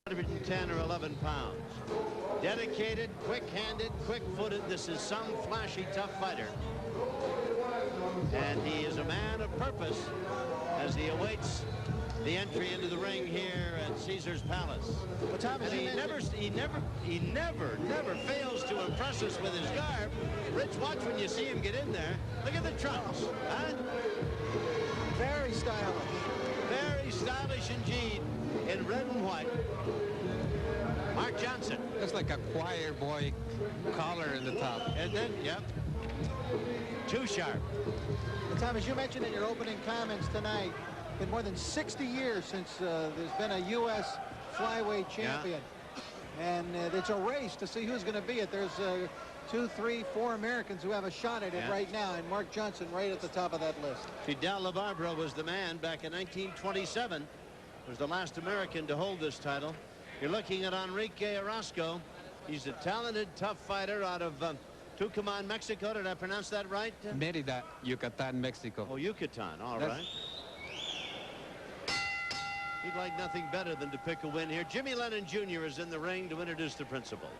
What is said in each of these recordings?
110 or 11 pounds. Dedicated, quick-handed, quick-footed. This is some flashy, tough fighter. And he is a man of purpose as he awaits the entry into the ring here at Caesar's Palace. Well, Thomas, and he never fails to impress us with his garb. Rich, watch when you see him get in there. Look at the trunks. Huh? Very stylish. Very stylish indeed in red and white. Mark Johnson. That's like a choir boy collar in the top. And then, yep. Too sharp. Well, Thomas, you mentioned in your opening comments tonight, been more than 60 years since there's been a U.S. flyweight champion. Yeah. And it's a race to see who's going to be it. There's 2, 3, 4 Americans who have a shot at it right now, and Mark Johnson right at the top of that list. Fidel LaBarbera was the man back in 1927. Was the last American to hold this title. You're looking at Enrique Orozco. He's a talented, tough fighter out of Tucumán, Mexico. Did I pronounce that right? Mérida, Yucatan, Mexico. Oh, Yucatan. All right. He'd like nothing better than to pick a win here. Jimmy Lennon Jr. is in the ring to introduce the principals.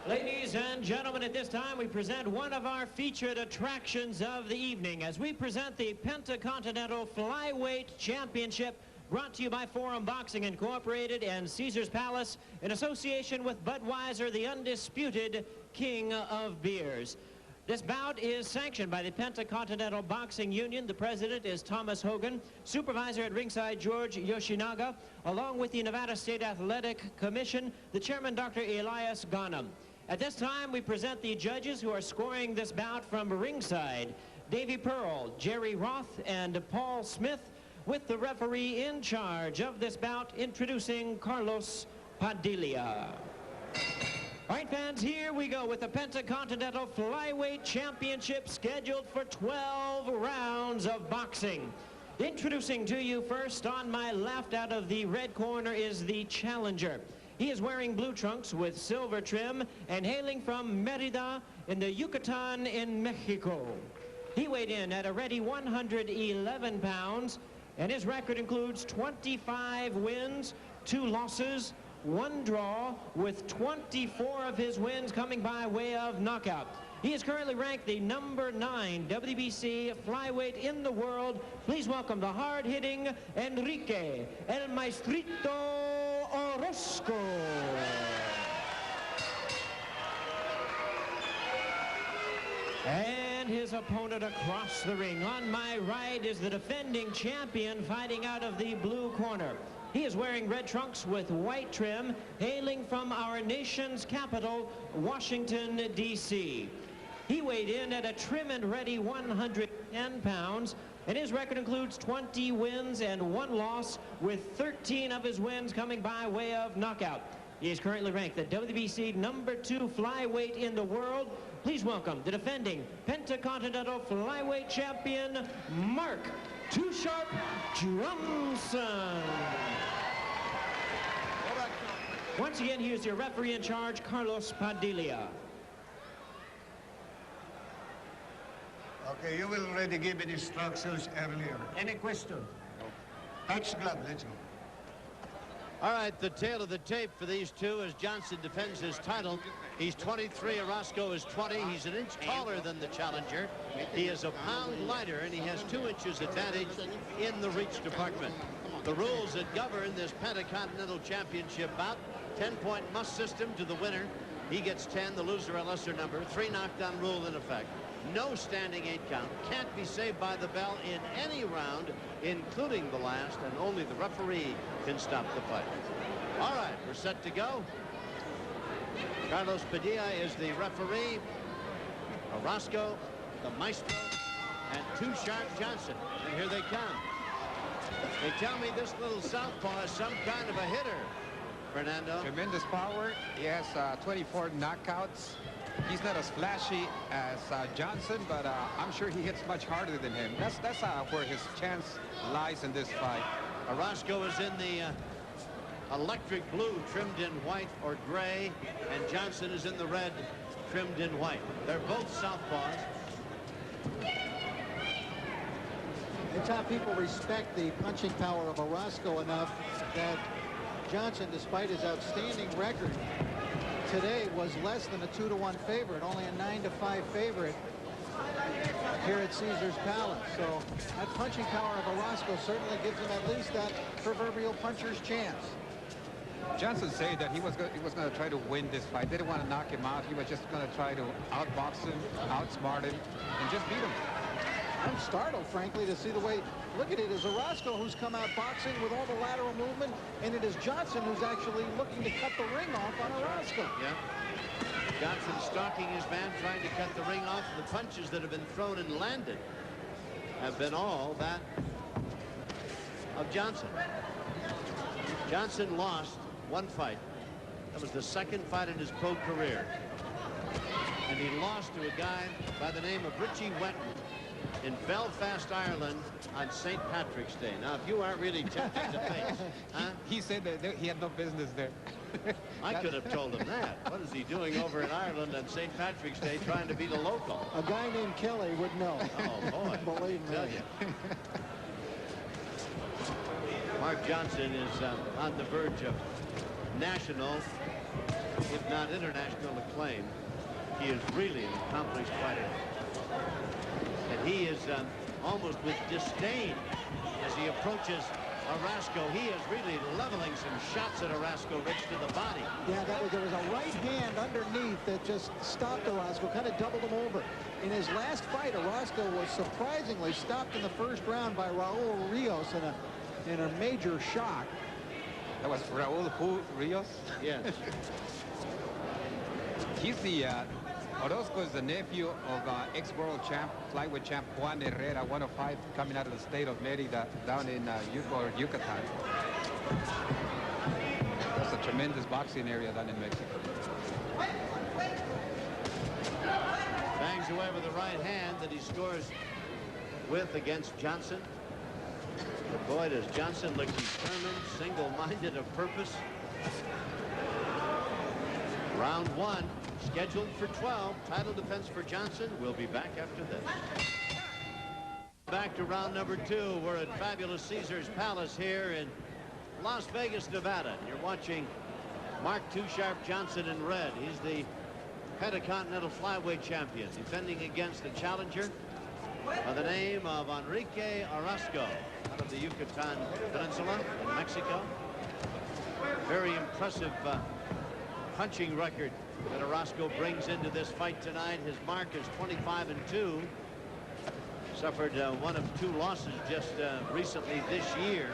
Ladies and gentlemen, at this time we present one of our featured attractions of the evening as we present the Pentacontinental Flyweight Championship, brought to you by Forum Boxing Incorporated and Caesar's Palace in association with Budweiser, the undisputed king of beers. This bout is sanctioned by the Pentacontinental Boxing Union. The president is Thomas Hogan. Supervisor at ringside, George Yoshinaga, along with the Nevada State Athletic Commission, the chairman, Dr. Elias Ghanem. At this time, we present the judges who are scoring this bout from ringside. Davy Pearl, Jerry Roth, and Paul Smith, with the referee in charge of this bout, introducing Carlos Padilla. All right, fans, here we go with the Pentacontinental Flyweight Championship, scheduled for 12 rounds of boxing. Introducing to you first on my left, out of the red corner, is the challenger. He is wearing blue trunks with silver trim and hailing from Mérida in the Yucatan in Mexico. He weighed in at a ready 111 pounds, and his record includes 25 wins, 2 losses, 1 draw, with 24 of his wins coming by way of knockout. He is currently ranked the #9 WBC flyweight in the world. Please welcome the hard-hitting Enrique, El Maestrito Orozco. And his opponent across the ring. On my right is the defending champion fighting out of the blue corner. He is wearing red trunks with white trim, hailing from our nation's capital, Washington, D.C. He weighed in at a trim and ready 110 pounds, and his record includes 20 wins and 1 loss, with 13 of his wins coming by way of knockout. He is currently ranked the WBC #2 flyweight in the world. Please welcome the defending Pentacontinental Flyweight Champion, Mark Too Sharp Johnson. Once again, here's your referee in charge, Carlos Padilla. Okay, you will already give me instructions earlier. Any question? Touch glove, let's go. All right, the tail of the tape for these two as Johnson defends his title. He's 23, Orozco is 20. He's an inch taller than the challenger. He is a pound lighter, and he has 2 inches advantage in the reach department. The rules that govern this Pentacontinental Championship bout: 10-point must system to the winner. He gets 10, the loser a lesser number. 3 knockdown rule in effect. No standing 8 count. Can't be saved by the bell in any round, including the last, and only the referee can stop the fight. All right, we're set to go. Carlos Padilla is the referee. Orozco, the maestro, and Too Sharp Johnson. And here they come. They tell me this little southpaw is some kind of a hitter, Fernando. Tremendous power. He has 24 knockouts. He's not as flashy as Johnson, but I'm sure he hits much harder than him. That's where his chance lies in this fight. Orozco is in the electric blue, trimmed in white or gray, and Johnson is in the red, trimmed in white. They're both southpaws. The top people respect the punching power of Orozco enough that Johnson, despite his outstanding record today, was less than a 2-to-1 favorite, only a 9-to-5 favorite here at Caesar's Palace. So that punching power of Orozco certainly gives him at least that proverbial puncher's chance. Johnson said that he was going to try to win this fight. They didn't want to knock him out. He was just going to try to outbox him, outsmart him, and just beat him. I'm startled, frankly, to see the way. Look at it. It's Orozco who's come out boxing with all the lateral movement, and it is Johnson who's actually looking to cut the ring off on Orozco. Yeah. Johnson stalking his man, trying to cut the ring off. The punches that have been thrown and landed have been all that of Johnson. Johnson lost one fight. That was the second fight in his pro career. And he lost to a guy by the name of Richie Wetton in Belfast, Ireland on St. Patrick's Day. Now, if you aren't really tempted to face, huh? He said that he had no business there. I could have told him that. What is he doing over in Ireland on St. Patrick's Day trying to beat a local? A guy named Kelly would know. Oh, boy. Believe me. Tell you. Mark Johnson is on the verge of national, if not international, acclaim. He is really an accomplished fighter. And he is almost with disdain as he approaches Orozco. He is really leveling some shots at Orozco, Rich, to the body. Yeah, there was a right hand underneath that just stopped Orozco, kind of doubled him over. In his last fight, Orozco was surprisingly stopped in the first round by Raul Rios in a major shock. That was Raul Rios? Yes. He's the Orozco is the nephew of ex-world champ, flyweight champ Juan Herrera, 105, coming out of the state of Mérida down in Yucatan. That's a tremendous boxing area down in Mexico. Bangs away with the right hand that he scores with against Johnson. But boy, does Johnson look determined, single-minded of purpose. Round one, scheduled for 12. Title defense for Johnson. We'll be back after this. Back to round number two. We're at Fabulous Caesar's Palace here in Las Vegas, Nevada. You're watching Mark Too Sharp Johnson in red. He's the Pentacontinental Flyweight Champion, defending against the challenger by the name of Enrique Orozco out of the Yucatan Peninsula in Mexico. Very impressive punching record that Orozco brings into this fight tonight. His mark is 25-2. Suffered one of two losses just recently this year.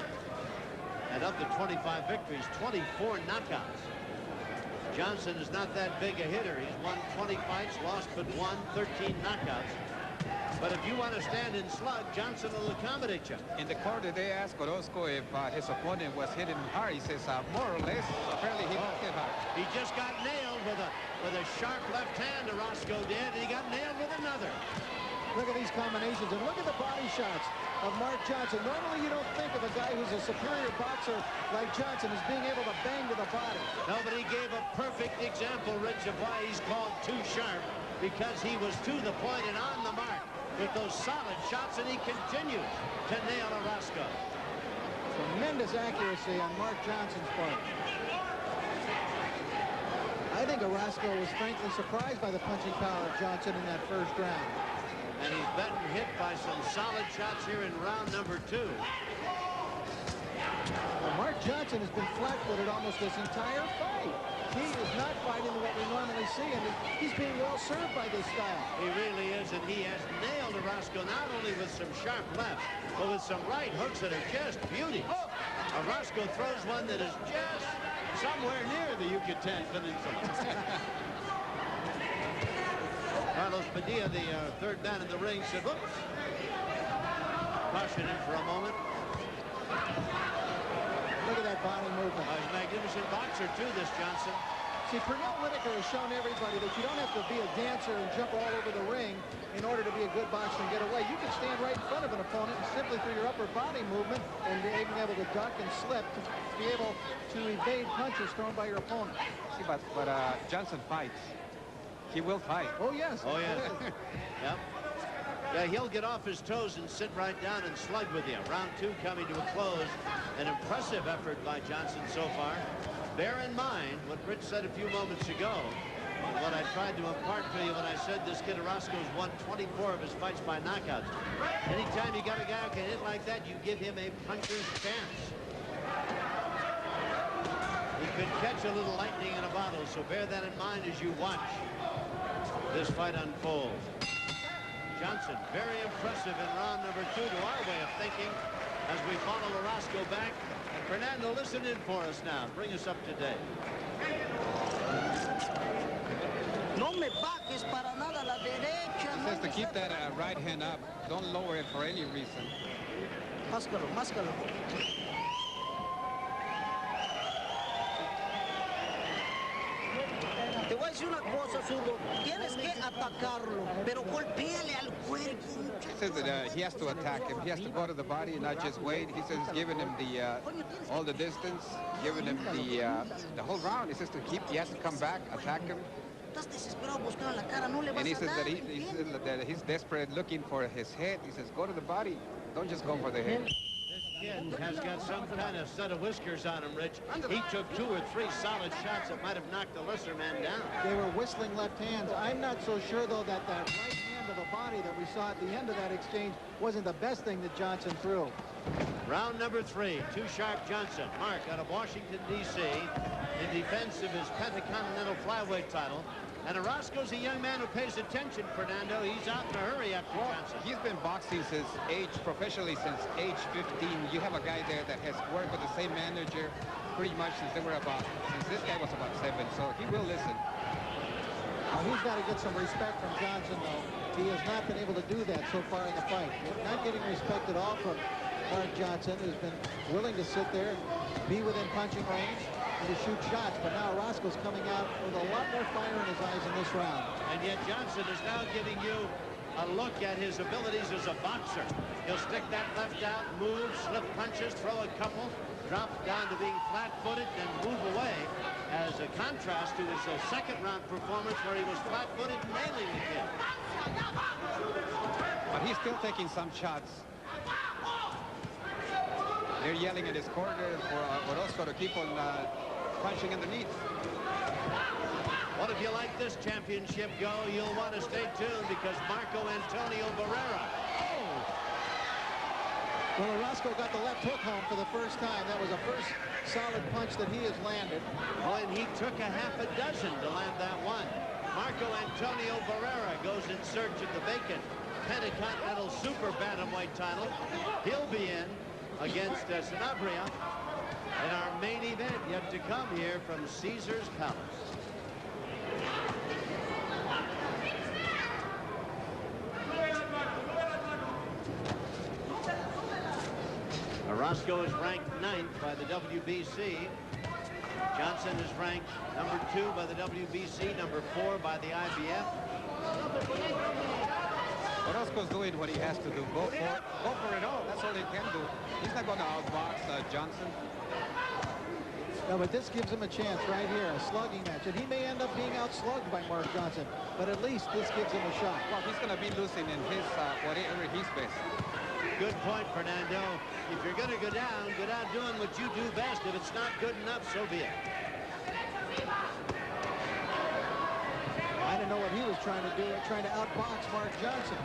And of the 25 victories, 24 knockouts. Johnson is not that big a hitter. He's won 20 fights, lost but won 13 knockouts. But if you want to stand in slug, Johnson will accommodate you. In the corner, they asked Orozco if his opponent was hitting hard. He says, more or less. Apparently, he didn't hit hard. He just got nailed with a sharp left hand. Orozco did, and he got nailed with another. Look at these combinations, and look at the body shots of Mark Johnson. Normally, you don't think of a guy who's a superior boxer like Johnson as being able to bang to the body. No, but he gave a perfect example, Rich, of why he's called Too Sharp, because he was to the point and on the mark with those solid shots, and he continues to nail Orozco. Tremendous accuracy on Mark Johnson's part. I think Orozco was frankly surprised by the punching power of Johnson in that first round. And he's been hit by some solid shots here in round number two. Well, Mark Johnson has been flat-footed almost this entire fight. He is not fighting what we normally see, and he's being well served by this style. He really is, and he has nailed Orozco not only with some sharp lefts, but with some right hooks that are just beauty. Orozco throws one that is just somewhere near the Yucatan Peninsula. Carlos Padilla, the third man in the ring, said, whoops. Caution him for a moment. Look at that body movement. He's a magnificent boxer, too, this Johnson. See, Pernell Whitaker has shown everybody that you don't have to be a dancer and jump all over the ring in order to be a good boxer and get away. You can stand right in front of an opponent and simply through your upper body movement and being able to duck and slip to be able to evade punches thrown by your opponent. See, but Johnson fights. He will fight. Oh, yes. Oh, yes. Yep. Yeah, he'll get off his toes and sit right down and slug with you. Round 2 coming to a close. An impressive effort by Johnson so far. Bear in mind what Rich said a few moments ago, and what I tried to impart to you when I said this kid Orozco's won 24 of his fights by knockouts. Anytime you got a guy who can hit like that, you give him a puncher's chance. He could catch a little lightning in a bottle, so bear that in mind as you watch this fight unfold. Johnson, very impressive in round number 2 to our way of thinking as we follow Orozco back. And Fernando, listen in for us now. Bring us up to date. No me bajes para nada a la derecha. He says to keep that right hand up. Don't lower it for any reason. Máscalo, máscalo. Te voy a decir una cosa, Zurdo. Tienes que atacarlo, pero golpéale al cuerpo. He says that he has to attack him. He has to go to the body and not just wait. He says he's giving him the all the distance, giving him the whole round. He says he has to come back, attack him. And he says that he's desperate, looking for his head. He says, go to the body. Don't just go for the head. Kid has got some kind of set of whiskers on him, Rich. He took 2 or 3 solid shots that might have knocked the lesser man down. They were whistling left hands. I'm not so sure, though, that right hand of the body that we saw at the end of that exchange wasn't the best thing that Johnson threw. Round number 3, Too Sharp Johnson. Mark out of Washington, D.C. in defense of his Pentacontinental Flyweight title. And Orozco's a young man who pays attention, Fernando. He's out in a hurry after Johnson. He's been boxing professionally since age 15. You have a guy there that has worked with the same manager pretty much since this guy was about 7, so he will listen. He's got to get some respect from Johnson, though. He has not been able to do that so far in the fight. Not getting respect at all from Mark Johnson, who's been willing to sit there and be within punching range and to shoot shots. But now Orozco's coming out with a lot more fire in his eyes in this round. And yet Johnson is now giving you a look at his abilities as a boxer. He'll stick that left out, move, slip punches, throw a couple, drop down to being flat-footed, then move away, as a contrast to his second round performance where he was flat-footed and nailing the kid. But he's still taking some shots. They're yelling at his corner for Orozco to keep on punching underneath. Well, if you like this championship go, you'll want to stay tuned because Marco Antonio Barrera. Well, Orozco got the left hook home for the first time. That was the first solid punch that he has landed. Oh, and he took a half a dozen to land that one. Marco Antonio Barrera goes in search of the vacant Pentacontinental Super Bantamweight title. He'll be in against Sanabria in our main event yet to come here from Caesar's Palace. Orozco is ranked 9th by the WBC. Johnson is ranked number 2 by the WBC, number 4 by the IBF. Orozco's doing what he has to do. Go for it all. That's all he can do. He's not going to outbox Johnson. No, but this gives him a chance right here, a slugging match. And he may end up being outslugged by Mark Johnson, but at least this gives him a shot. Well, he's going to be losing in his whatever he's best. Good point, Fernando. If you're going to go down doing what you do best. If it's not good enough, so be it. I didn't know what he was trying to do, trying to outbox Mark Johnson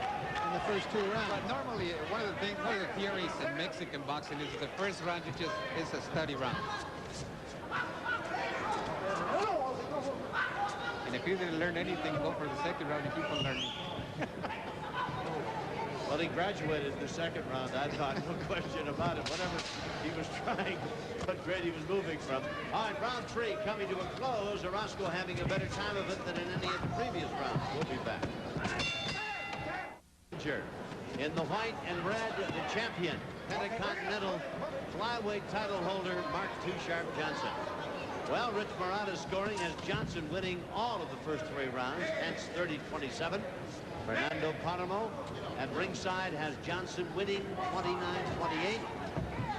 in the first 2 rounds. But normally, one of the theories in Mexican boxing is the first round is a study round. And if you didn't learn anything, go for the second round and keep on learning. Well, he graduated in the second round, I thought, no question about it. Whatever he was trying, what grade he was moving from. All right, round 3 coming to a close. Orozco having a better time of it than in any of the previous rounds. We'll be back. In the white and red, the champion, Pentacontinental Flyweight title holder, Mark Too Sharp Johnson. Well, Rich Morata's scoring has Johnson winning all of the first 3 rounds, hence 30-27. Fernando Paramo at ringside has Johnson winning 29-28. I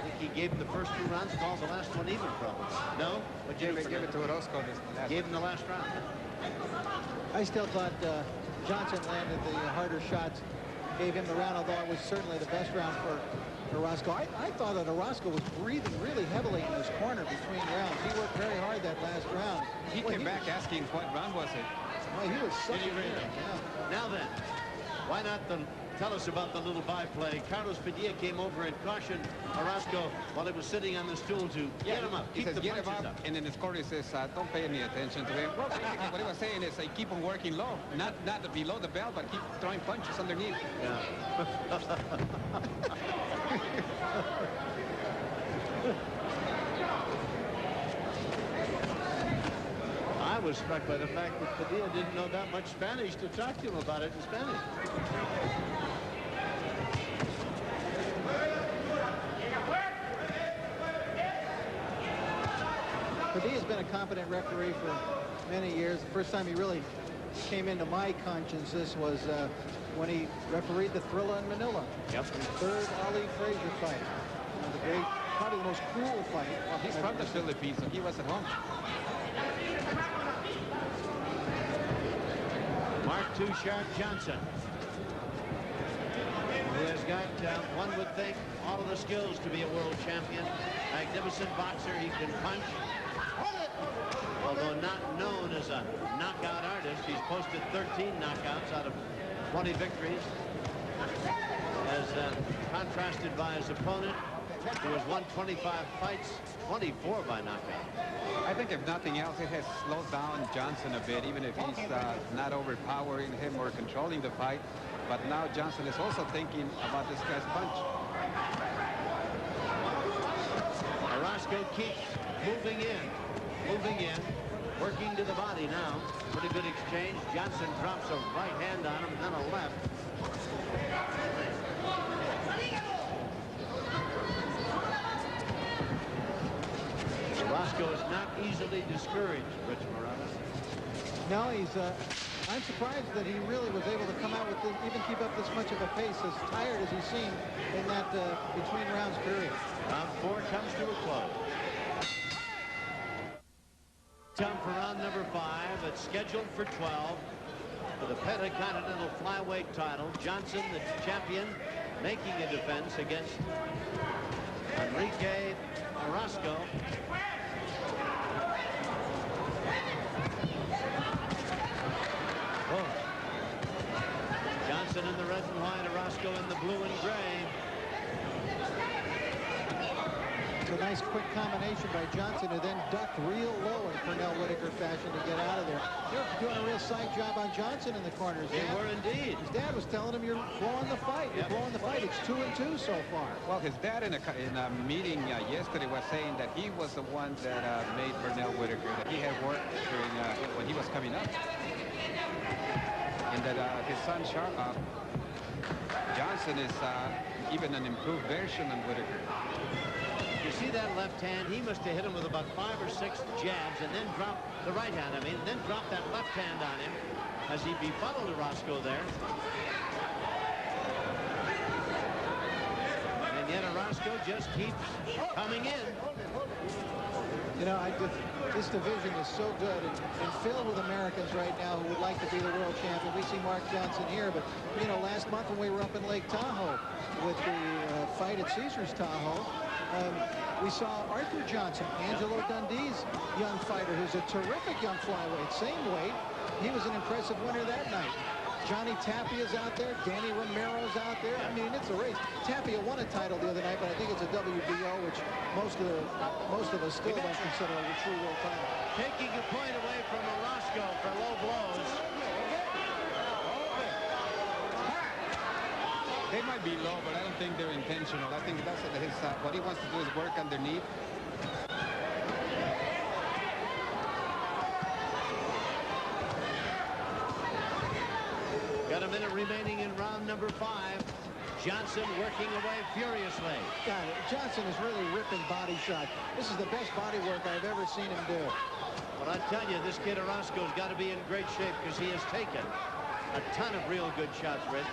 think he gave him the first 2 rounds, called the last one even probably. No? But Give it to Orozco. Gave him the last round. I still thought Johnson landed the harder shots gave him the round, although it was certainly the best round for Orozco. I thought that Orozco was breathing really heavily in his corner between rounds. He worked very hard that last round. He came back asking what round was it. Well, he was such a really? yeah. Now then, why not tell us about the little byplay? Carlos Padilla came over and cautioned Orozco while he was sitting on the stool to get him up. He says, get him punches up. And in his corner he says, don't pay any attention to him. Well, basically what he was saying is keep on working low. Not below the belt, but keep throwing punches underneath. Yeah. I was struck by the fact that Padilla didn't know that much Spanish to talk to him about it in Spanish. Padilla's been a competent referee for many years. The first time he really came into my consciousness was when he refereed the Thrilla in Manila. Yep. The third Ali Frazier fight. The great, probably the most cruel fight. Well, he's from the Philippines, so he was at home. Mark II Sharp Johnson, who has got, one would think, all of the skills to be a world champion. Magnificent boxer, he can punch. Although not known as a knockout artist, he's posted 13 knockouts out of 20 victories. As contrasted by his opponent, who has won 25 fights, 24 by knockout. I think if nothing else, it has slowed down Johnson a bit, even if he's not overpowering him or controlling the fight. But now Johnson is also thinking about this guy's punch. Orozco keeps moving in, working to the body now. Pretty good exchange. Johnson drops a right hand on him, then a left. Orozco is not easily discouraged, Rich Morales. No, he's. I'm surprised that he really was able to come out with this, even keep up this much of a pace, as tired as he seemed in that between rounds period. Round 4 comes to a close. Time for round number 5. It's scheduled for 12 for the Pentacontinental Flyweight title. Johnson, the champion, making a defense against Enrique Orozco. Oh. Johnson in the red and white, Orozco in the blue and gray. It's a nice quick combination by Johnson, who then ducked real low in Pernell Whitaker fashion to get out of there. They're doing a real side job on Johnson in the corners. They were indeed. His dad was telling him, you're blowing the fight. You're blowing the fight. It's 2-2 so far. Well, his dad in a meeting yesterday was saying that he was the one that made Pernell Whitaker, that he had worked during when he was coming up. And that his son Johnson is even an improved version of Whitaker. You see that left hand? He must have hit him with about 5 or 6 jabs and then dropped the right hand. I mean, then dropped that left hand on him as he befuddled Orozco there. And yet Orozco just keeps coming in. You know, this division is so good and filled with Americans right now who would like to be the world champion. We see Mark Johnson here, but, you know, last month when we were up in Lake Tahoe with the fight at Caesars Tahoe, we saw Arthur Johnson, Angelo Dundee's young fighter, who's a terrific young flyweight, same weight. He was an impressive winner that night. Johnny Tapia's out there. Danny Romero's out there. I mean, it's a race. Tapia won a title the other night, but I think it's a WBO, which most of us still don't consider a true world title. Taking a point away from Orozco for low blows. They might be low, but I don't think they're intentional. I think that's what he wants to do is work underneath. Got a minute remaining in round number 5. Johnson working away furiously. God, Johnson is really ripping body shots. This is the best body work I've ever seen him do. But I tell you, this kid Orozco's got to be in great shape because he has taken a ton of real good shots, Rich.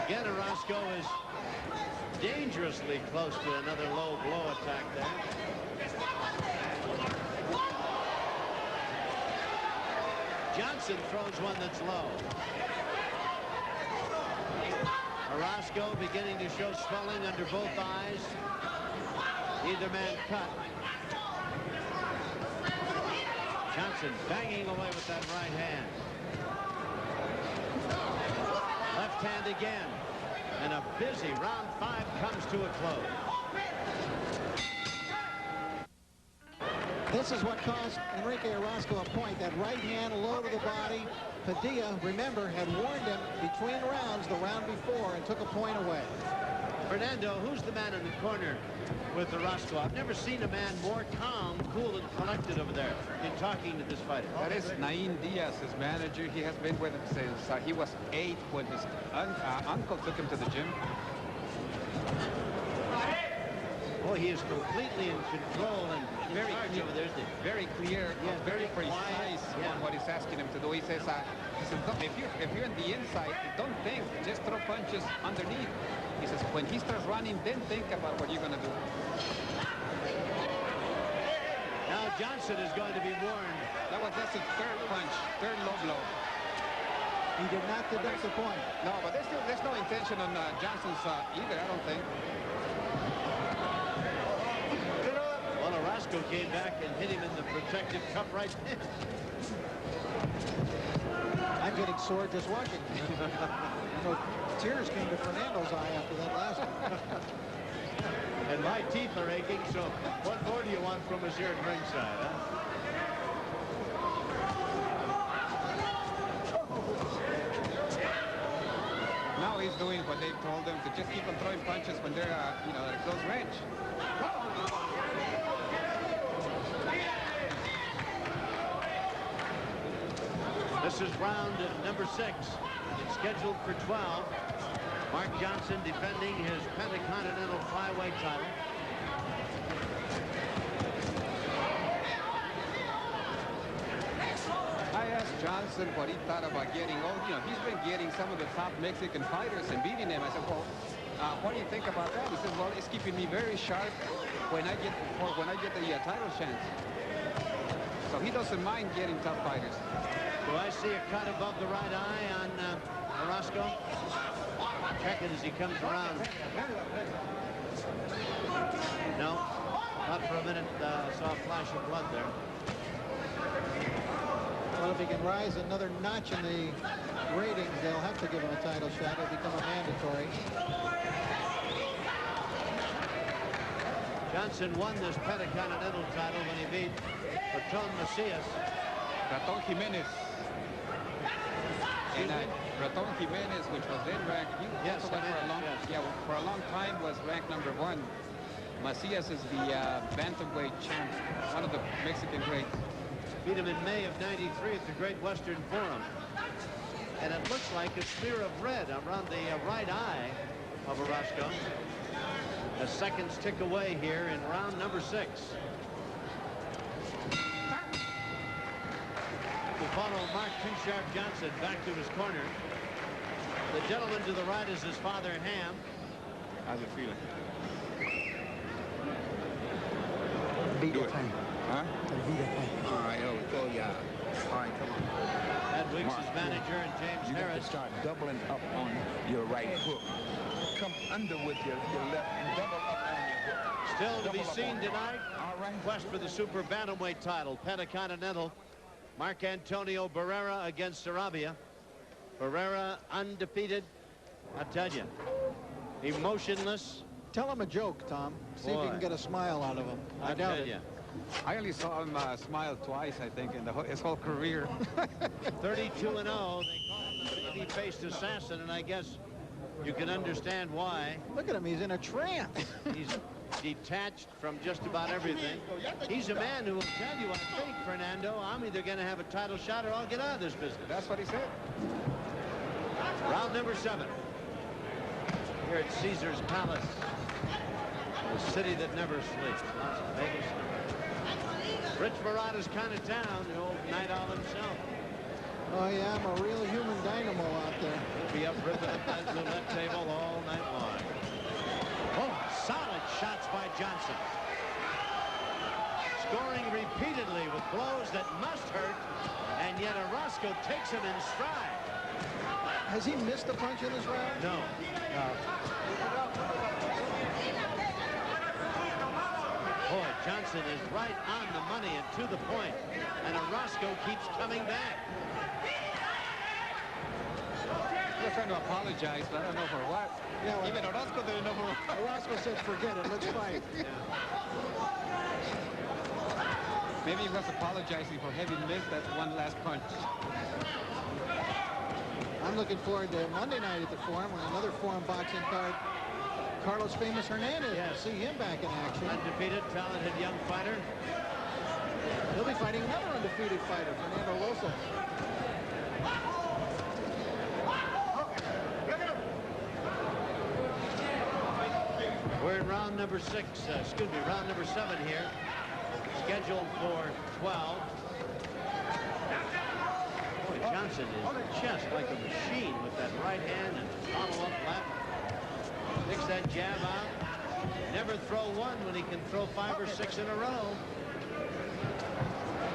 Again, Orozco is dangerously close to another low blow attack there. Johnson throws one that's low. Orozco beginning to show swelling under both eyes. Either man cut. Johnson banging away with that right hand. Left hand again. And a busy round 5 comes to a close. This is what cost Enrique Orozco a point. That right hand low to the body. Padilla, remember, had warned him between rounds the round before and took a point away. Fernando, who's the man in the corner with Orozco? I've never seen a man more calm, cool, and collected over there in talking to this fighter. That is Nain Diaz, his manager. He has been with him since he was 8 when his uncle took him to the gym. Boy, he is completely in control and very clear over there, isn't he? Very clear, Yeah, very very quiet. precise Yeah. on what he's asking him to do. He says, if you're in the inside, don't think, just throw punches underneath. He says, when he starts running, then think about what you're going to do. Now Johnson is going to be warned. That's his third punch, third low blow. He did not deduct the point. No, but there's no intention on Johnson's either, I don't think. Well, Orozco came back and hit him in the protective cup right there. I'm getting sore just watching. You know, tears came to Fernando's eye after that last one. And my teeth are aching, so what more do you want from us here at ringside, huh? Now he's doing what they told him to just keep on throwing punches when they're, at a close range. This is round number 6. It's scheduled for 12. Mark Johnson defending his Pentacontinental Flyweight title. I asked Johnson what he thought about getting he's been getting some of the top Mexican fighters and beating them. I said, well, what do you think about that? He says, well, it's keeping me very sharp when I get the title chance. So he doesn't mind getting tough fighters. Do I see a cut above the right eye on Orozco? Check it as he comes around. No, not for a minute. Saw a flash of blood there. Well, if he can rise another notch in the ratings, they'll have to give him a title shot. It'll become a mandatory. Johnson won this Pentacontinental title when he beat Raton Macias. Raton Jimenez. And Raton Jimenez, which was then ranked, for a long time was ranked #1. Macias is the bantamweight champ, one of the Mexican greats. Beat him in May of '93 at the Great Western Forum. And it looks like a smear of red around the right eye of Orozco. The seconds tick away here in round number 6. To follow Mark Too Sharp Johnson back to his corner. The gentleman to the right is his father, Ham. How's it feeling? Beat Do the it. thing. Huh? Beat the thing. All right, here we go, yeah. All right, come on. Ed Weeks is manager and James You got to Harris. start doubling up on your right hook. Come under with your left and double up on your hook. Still to be Double up seen on it. tonight. All right. Quest for the super bantamweight title, Pentacontinental. Mark Antonio Barrera against Sarabia. Barrera undefeated. I tell you, emotionless. Tell him a joke, Tom. See if Boy. you can get a smile out of him. I doubt tell it. you. I only saw him smile twice, I think, in his whole career. 32-0. They call him the baby-faced assassin, and I guess you can understand why. Look at him. He's in a trance. He's detached from just about everything. He's a man who will tell you, I think, Fernando, I'm either going to have a title shot or I'll get out of this business. That's what he said. Round number 7. Here at Caesar's Palace. The city that never sleeps. Las Vegas. Rich Murata's kind of town, the old night owl himself. Oh, yeah, I'm a real human dynamo out there. He'll be up ripping up that roulette table blows that must hurt, and yet Orozco takes him in stride. Has he missed a punch in this round? No. Boy, Johnson is right on the money and to the point, and Orozco keeps coming back. They're trying to apologize, but I don't know for what. Yeah, well, even Orozco didn't know for what. Orozco said, forget it, let's fight. Maybe he was apologizing for having missed that one last punch. I'm looking forward to Monday night at the Forum on another Forum boxing card. Carlos Famous Hernandez. Yes. See him back in action. Undefeated, talented young fighter. He'll be fighting another undefeated fighter, Fernando Losas. We're in round number 6, round number 7 here. Scheduled for 12. Boy, Johnson is just like a machine with that right hand and follow-up left. Picks that jab out. Never throw one when he can throw 5 or 6 in a row.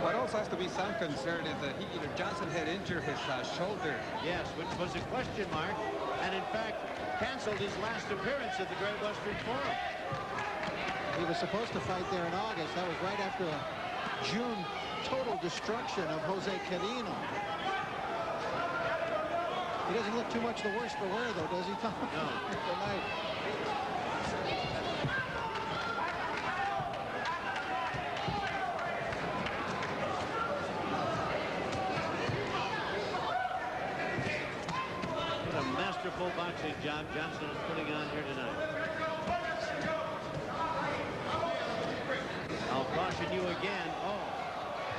What also has to be some concern is that Johnson had injured his shoulder. Yes, which was a question mark, and in fact canceled his last appearance at the Great Western Forum. He was supposed to fight there in August. That was right after a June total destruction of Jose Carino. He doesn't look too much the worse for wear, though, does he, Tom? No. Tonight. What a masterful boxing job Johnson is putting on here tonight. I'll caution you again. Oh,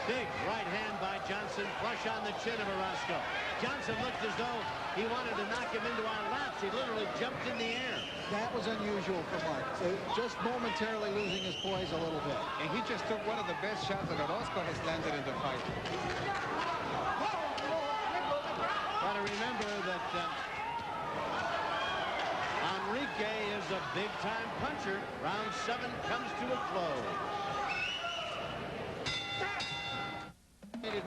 big right hand by Johnson, flush on the chin of Orozco. Johnson looked as though he wanted to knock him into our laps. He literally jumped in the air. That was unusual for Mark. Just momentarily losing his poise a little bit. And he just took one of the best shots that Orozco has landed in the fight. Got to remember that Enrique is a big-time puncher. Round 7 comes to a close.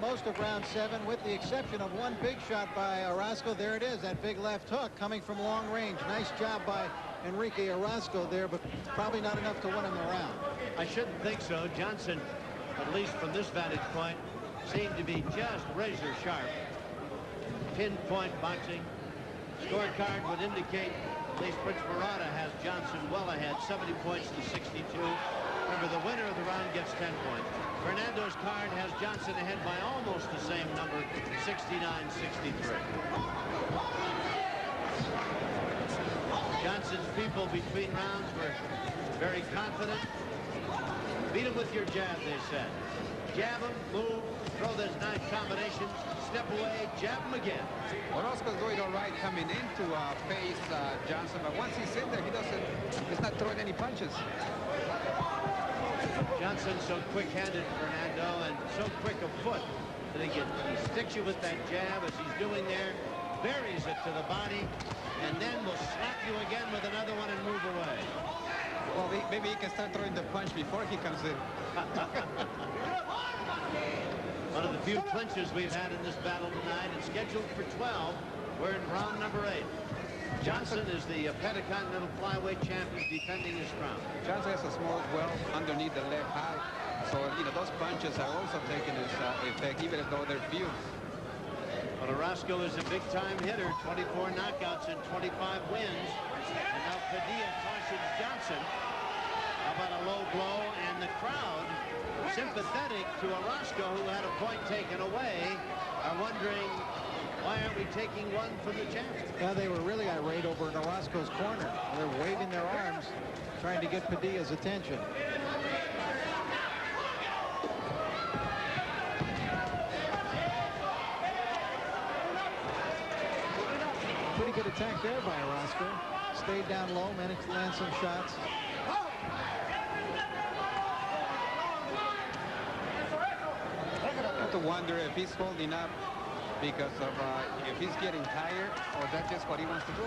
Most of round 7 with the exception of one big shot by Orozco. There it is, that big left hook coming from long range. Nice job by Enrique Orozco there, but probably not enough to win him the round. I shouldn't think so. Johnson, at least from this vantage point, seemed to be just razor sharp. Pinpoint boxing. Scorecard would indicate at least Prince Murata has Johnson well ahead, 70 points to 62. Remember, the winner of the round gets 10 points. Fernando's card has Johnson ahead by almost the same number, 69-63. Johnson's people between rounds were very confident. Beat him with your jab, they said. Jab him, move, throw those knife combinations, step away, jab him again. Orozco's doing all right coming in to face Johnson, but once he's in there, he's not throwing any punches. Johnson's so quick-handed, Fernando, and so quick of foot that he sticks you with that jab as he's doing there, buries it to the body, and then will slap you again with another one and move away. Well, maybe he can start throwing the punch before he comes in. One of the few clinches we've had in this battle tonight, and scheduled for 12. We're in round number 8. Johnson is the Pentacontinental Flyweight champion defending his crown. Johnson has a small well underneath the left eye. So, those punches are also taking his effect, even though they're few. But Orozco is a big-time hitter, 24 knockouts and 25 wins. And now Padilla cautions Johnson about a low blow, and the crowd, sympathetic to Orozco, who had a point taken away, are wondering, why aren't we taking one from the champ? Yeah, they were really irate over in Orozco's corner. They're waving their arms, trying to get Padilla's attention. Pretty good attack there by Orozco. Stayed down low, managed to land some shots. I have to wonder if he's holding up because of if he's getting tired, or that's just what he wants to do.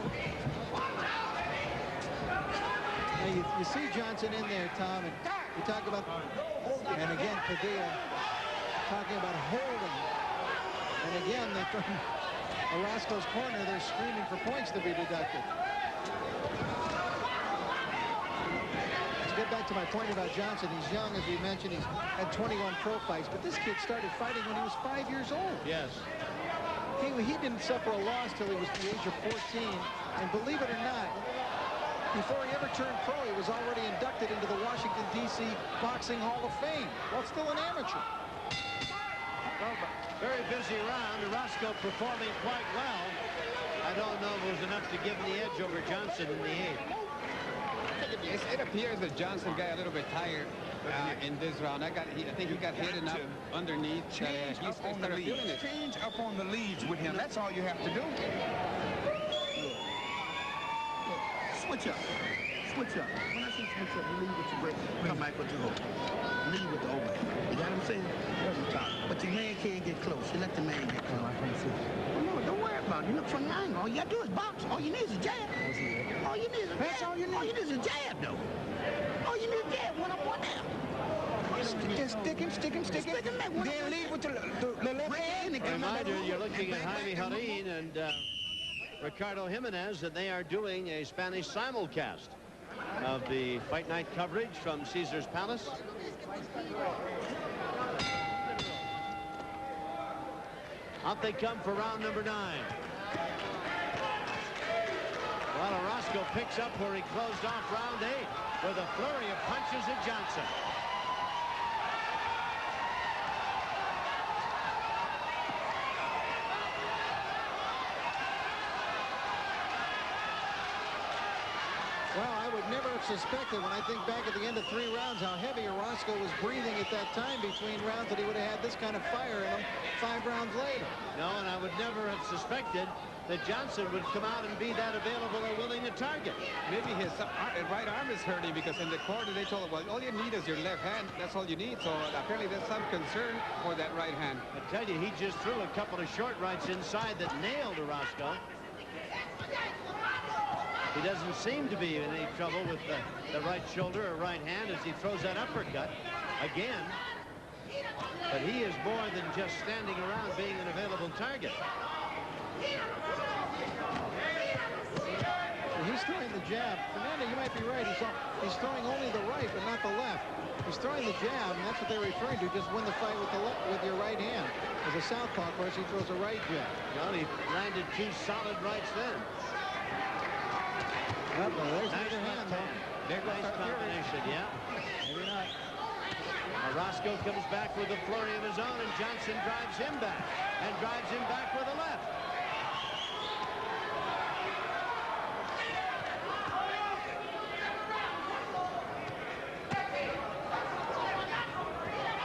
Now you see Johnson in there, Tom, and you talk about, and again, Padilla talking about holding. And again, from Orozco's corner, they're screaming for points to be deducted. To get back to my point about Johnson, he's young, as we mentioned. He's had 21 pro fights, but this kid started fighting when he was 5 years old. Yes. He didn't suffer a loss till he was the age of 14. And believe it or not, before he ever turned pro, he was already inducted into the Washington, D.C. Boxing Hall of Fame, while still an amateur. Very busy round. Orozco performing quite well. I don't know if it was enough to give him the edge over Johnson in the 8th. It appears that Johnson got a little bit tired in this round. I think he got hit enough underneath. Change up on the leads. Change up on the leads with him. That's all you have to do. Switch up. Switch up. When I say switch up, you leave with your break. Come back with your hook. Leave with the overhand. You got what I'm saying? But the man can't get close. You let the man get close. Well, no, don't worry about it. You look from the angle. All you got to do is box. All you need is a jab. All you need is a jab. That's all you need. All you need is a jab, though. All you need is a jab. One up, one down. Just stick him. Then lead with the left hand. Reminder, you're looking at Jaime Harin and Ricardo Jimenez, and they are doing a Spanish simulcast of the Fight Night coverage from Caesar's Palace. Out they come for round number 9. Well, Orozco picks up where he closed off round 8 with a flurry of punches at Johnson. Well, I would never have suspected, when I think back at the end of 3 rounds, how heavy Orozco was breathing at that time between rounds, that he would have had this kind of fire in him 5 rounds later. No, and I would never have suspected that Johnson would come out and be that available or willing to target. Maybe his right arm is hurting, because in the corner they told him, well, all you need is your left hand. That's all you need. So apparently there's some concern for that right hand. I tell you, he just threw a couple of short rights inside that nailed Orozco. He doesn't seem to be in any trouble with the right shoulder or right hand as he throws that uppercut again. But he is more than just standing around being an available target. He's throwing the jab. Fernando, you might be right. He's throwing only the right, but not the left. He's throwing the jab, and that's what they're referring to. Just win the fight with your right hand. As a southpaw, of course, he throws a right jab. Well, he landed 2 solid rights then. Well, there's nice hand, nice combination, yeah. Maybe not. Orozco comes back with a flurry of his own, and Johnson drives him back, and drives him back with a left.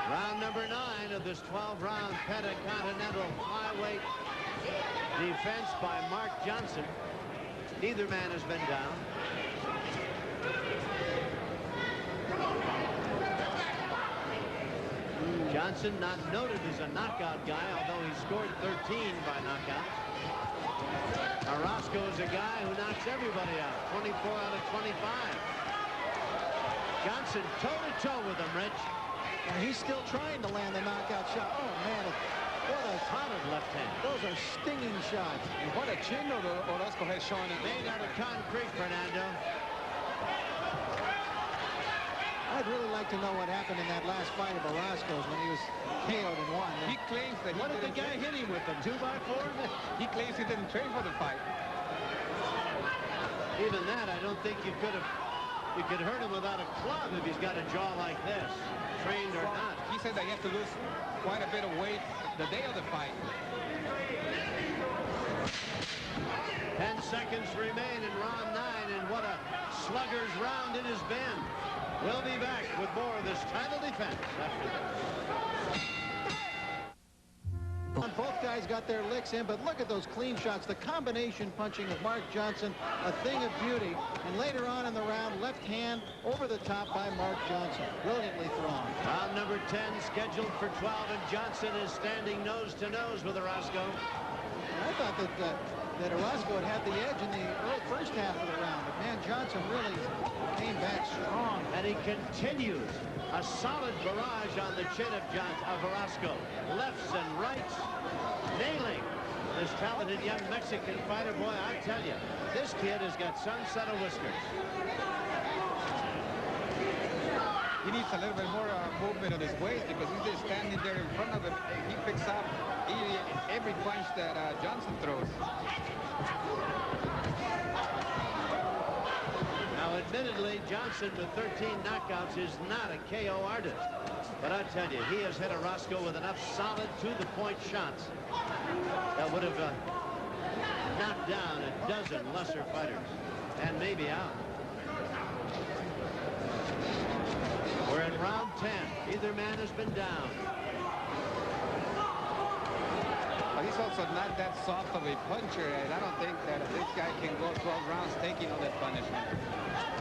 Round number 9 of this 12-round Pentacontinental Flyweight defense by Mark Johnson. Neither man has been down. Johnson not noted as a knockout guy, although he scored 13 by knockout. Orozco is a guy who knocks everybody out, 24 out of 25. Johnson toe-to-toe with him, Rich. And he's still trying to land the knockout shot. Oh, man, what a solid left hand. Those are stinging shots. And what a chin Orozco has shown. Made out of concrete, Fernando. I'd really like to know what happened in that last fight of Orozco's when he was KO'd and won. He claims that what did the guy hit him with, a 2x4? He claims he didn't train for the fight. Even that, I don't think you could hurt him without a club if he's got a jaw like this, trained or not. He said that he had to lose quite a bit of weight the day of the fight. 10 seconds remain in round 9, and what a slugger's round it has been. We'll be back with more of this title defense after this. Both guys got their licks in, but look at those clean shots. The combination punching of Mark Johnson, a thing of beauty. And later on in the round, left hand over the top by Mark Johnson. Brilliantly thrown. Round number 10 scheduled for 12, and Johnson is standing nose to nose with Orozco. I thought that Orozco had the edge in the first half of the round, but man, Johnson really came back strong. And he continues a solid barrage on the chin of Orozco. Lefts and rights, nailing this talented young Mexican fighter. Boy, I tell you, this kid has got sunset of whiskers. He needs a little bit more movement on his waist because he's just standing there in front of him. He picks up every punch that Johnson throws. Now, admittedly, Johnson with 13 knockouts is not a KO artist. But I tell you, he has hit Orozco with enough solid to-the-point shots that would have knocked down a dozen lesser fighters and maybe out. We're in round 10. Either man has been down. But he's also not that soft of a puncher, and I don't think that this guy can go 12 rounds taking all that punishment.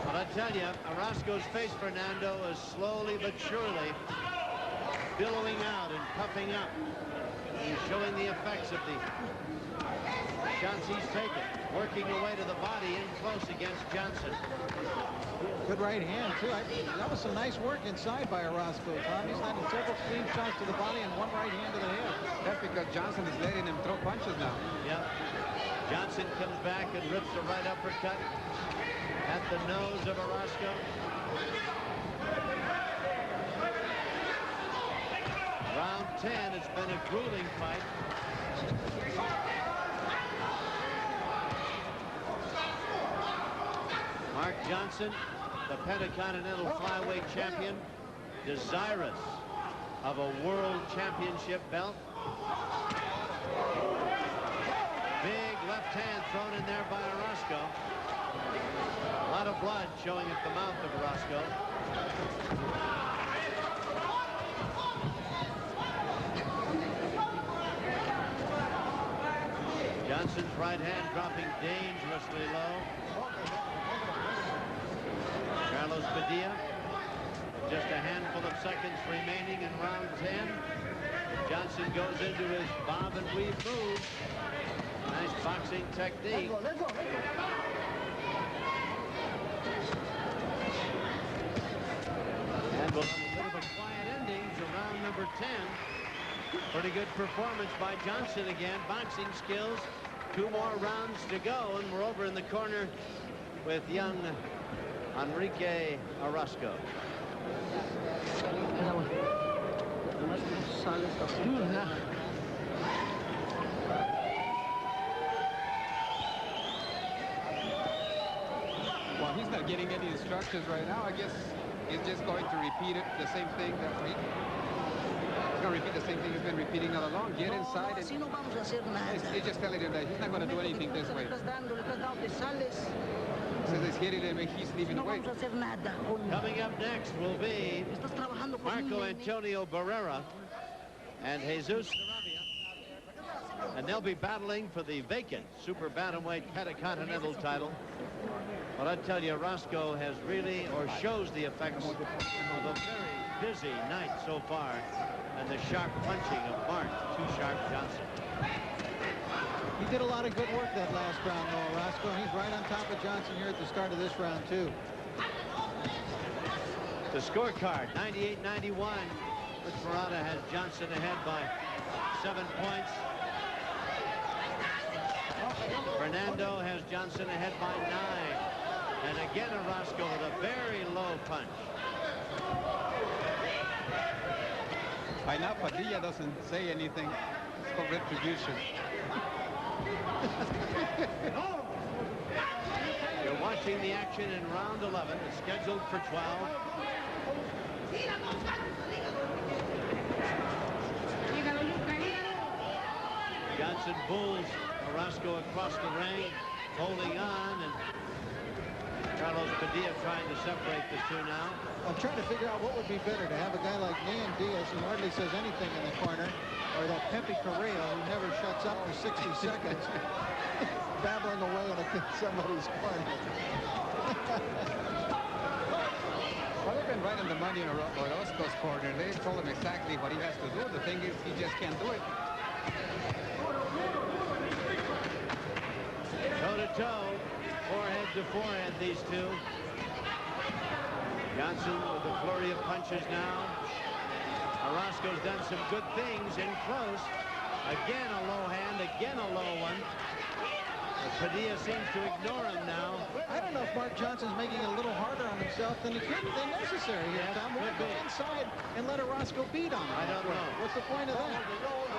But I tell you, Orozco's face, Fernando, is slowly but surely billowing out and puffing up. He's showing the effects of the shots he's taken. Working away to the body in close against Johnson. Good right hand, too. That was some nice work inside by Orozco, Tom. He's landed several clean shots to the body and one right hand to the head. That's because Johnson is letting him throw punches now. Yep. Johnson comes back and rips a right uppercut at the nose of Orozco. Round 10 has been a grueling fight. Mark Johnson, the Pentacontinental Flyweight champion, desirous of a world championship belt. Big left hand thrown in there by Orozco. A lot of blood showing at the mouth of Orozco. Johnson's right hand dropping dangerously low. Carlos Padilla, just a handful of seconds remaining in round 10. Johnson goes into his bob and weave move. Nice boxing technique. And we'll have a bit of a quiet ending to round number 10. Pretty good performance by Johnson again. Boxing skills. 2 more rounds to go, and we're over in the corner with young Enrique Orozco. Well, he's not getting any instructions right now. I guess he's just going to repeat it, the same thing that he's going to repeat the same thing he's been repeating all along. Get inside and he's just telling him that he's not going to do anything this way. Says he's hitting him and he's leaving away. Coming up next will be Marco Antonio Barrera and Jesus Sarabia. And they'll be battling for the vacant super bantamweight Pentacontinental title. But I tell you, Orozco has really, or shows the effects of a very busy night so far, and the sharp punching of Mark Too Sharp Johnson. He did a lot of good work that last round, though, Orozco. He's right on top of Johnson here at the start of this round, too. The scorecard, 98-91. Rich Murata has Johnson ahead by 7 points. Fernando has Johnson ahead by 9. And again, Orozco with a very low punch. By now, Padilla doesn't say anything. It's called retribution. You're watching the action in round 11. It's scheduled for 12. Johnson bulls Orozco across the ring, holding on, and Carlos Padilla trying to separate the two now. I'm trying to figure out what would be better, to have a guy like Nan Diaz, who hardly says anything in the corner, or that Pepe Correa, who never shuts up for 60 seconds, babbling away in somebody's corner. Well, they've been right on the money in Orozco's corner. They told him exactly what he has to do. The thing is, he just can't do it. Toe-to-toe. Forehead to forehead, these two. Johnson with a flurry of punches now. Orozco's done some good things in close. Again a low hand, again a low one. But Padilla seems to ignore him now. I don't know if Mark Johnson's making it a little harder on himself than necessary here, Tom. Why go inside and let Orozco beat on him? I don't know. What's the point of that?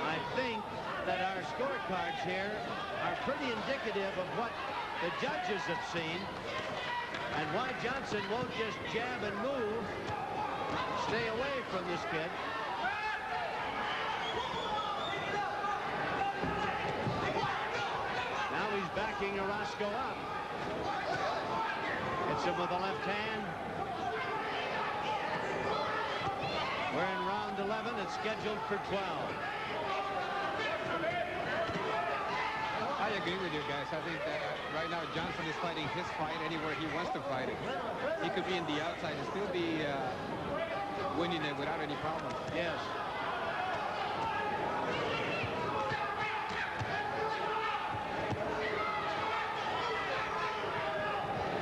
I think that our scorecards here are pretty indicative of what the judges have seen and why Johnson won't just jab and move. Stay away from this kid. Now he's backing Orozco up. Hits him with the left hand. We're in round 11. It's scheduled for 12. I agree with you guys. I think that right now Johnson is fighting his fight anywhere he wants to fight it. He could be in the outside and still be winning it without any problem. Yes.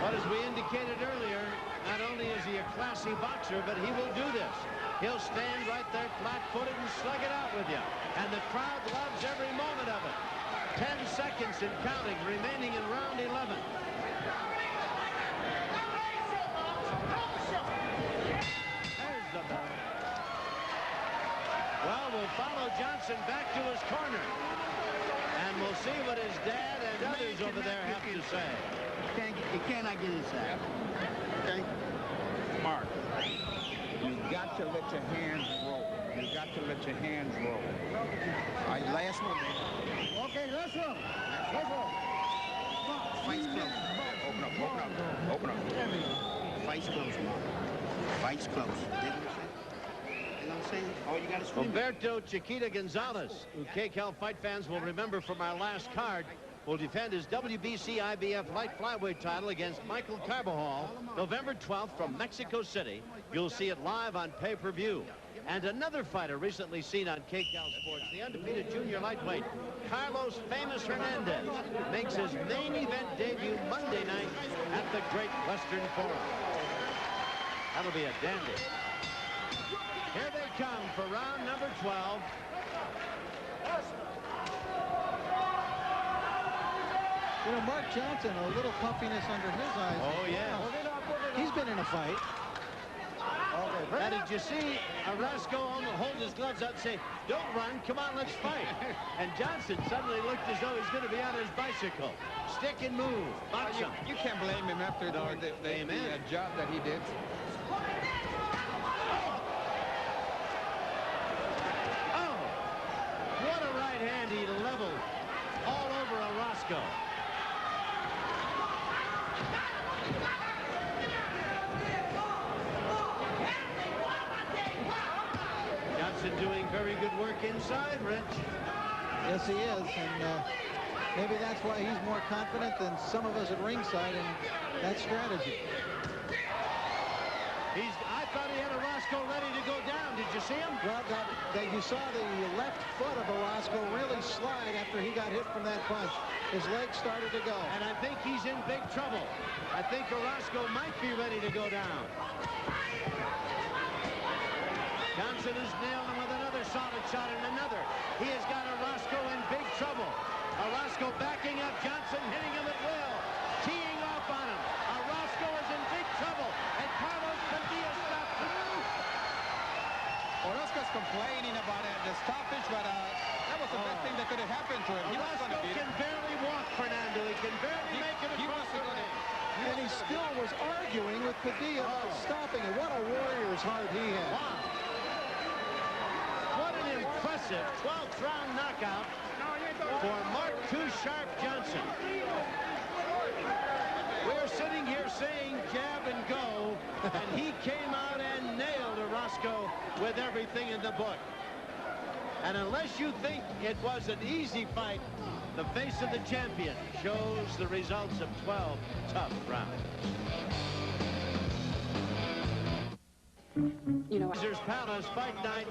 But as we indicated earlier, not only is he a classy boxer, but he will do this. He'll stand right there flat-footed and slug it out with you. And the crowd loves every moment of it. 10 seconds and counting remaining in round 11. There's the bell. Well, we'll follow Johnson back to his corner. And we'll see what his dad and others over there have to say. You cannot get inside. Okay? Mark, you got to let your hands roll. You got to let your hands roll. All right, last one, man. Okay, let's roll. Let's roll. Fight's close. Open up, open up, open up. Fight's close, Mark. Fight's close. You know what I'm saying? All you got to swing. Humberto Chiquita Gonzalez, who KCAL fight fans will remember from our last card, will defend his WBC IBF light flyweight title against Michael Carbajal November 12th from Mexico City. You'll see it live on pay-per-view. And another fighter recently seen on KCAL Sports, the undefeated junior lightweight, Carlos Famous Hernandez, makes his main event debut Monday night at the Great Western Forum. That'll be a dandy. Here they come for round number 12. You know, Mark Johnson, a little puffiness under his eyes. Oh, yeah. He's been in a fight. Now, did you see Orozco hold his gloves out and say, don't run, come on, let's fight. And Johnson suddenly looked as though he's going to be on his bicycle. Stick and move. Box him. You can't blame him after doing the job that he did. Oh, what a right hand he leveled all over Orozco. Johnson doing very good work inside, Rich. Yes, he is, and maybe that's why he's more confident than some of us at ringside in that strategy. I thought he had Orozco ready to go down. Did you see him? Well, you saw the left foot of Orozco really slide after he got hit from that punch. His legs started to go. And I think he's in big trouble. I think Orozco might be ready to go down. Johnson has nailed him with another solid shot and another. He has got Orozco in big trouble. Orozco backing up Johnson, hitting him at will. Teeing off on him. Orozco is in big trouble. And Carlos Padilla stops him. Orozco's complaining about the stoppage, but that was the best thing that could have happened to him. Orozco can barely walk, Fernando. He can barely make it across the ring. And he still was arguing with Padilla about stopping it. What a warrior's heart he had. Wow. What an impressive 12th round knockout for Mark Too Sharp Johnson. We're sitting here saying jab and go, and he came out and nailed Orozco with everything in the book. And unless you think it was an easy fight, the face of the champion shows the results of 12 tough rounds. You know, Caesars Palace Fight Night,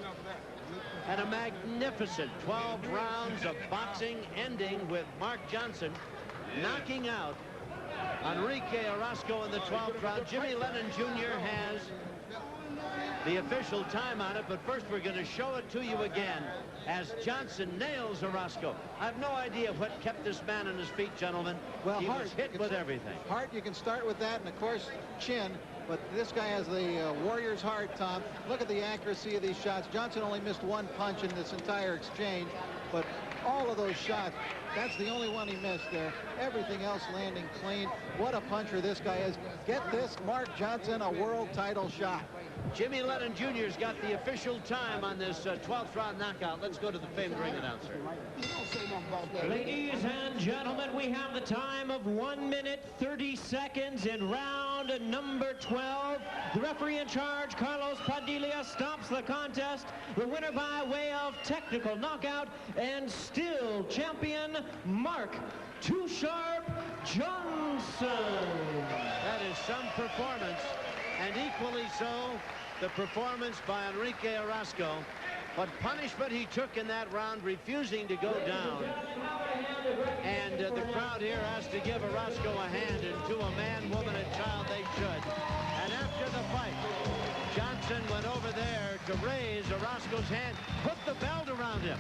and a magnificent 12 rounds of boxing ending with Mark Johnson knocking out Enrique Orozco in the 12th round. Jimmy Lennon Jr. has the official time on it, but first we're going to show it to you again as Johnson nails Orozco. I have no idea what kept this man on his feet, gentlemen. Well, he heart, was hit with everything. Heart, you can start with that, and of course, chin. But this guy has the warrior's heart, Tom. Look at the accuracy of these shots. Johnson only missed one punch in this entire exchange, but all of those shots, that's the only one he missed there. Everything else landing clean. What a puncher this guy is. Get this, Mark Johnson, a world title shot. Jimmy Lennon Jr.'s got the official time on this 12th round knockout. Let's go to the famed ring announcer. Ladies and gentlemen, we have the time of 1 minute 30 seconds in round number 12. The referee in charge, Carlos Padilla, stops the contest. The winner by way of technical knockout and still champion, Mark Too Sharp Johnson. That is some performance, and equally so, the performance by Enrique Orozco. What punishment he took in that round, refusing to go down. And the crowd here has to give Orozco a hand, and to a man, woman, and child they should. And after the fight, Johnson went over there to raise Orozco's hand, put the belt around him.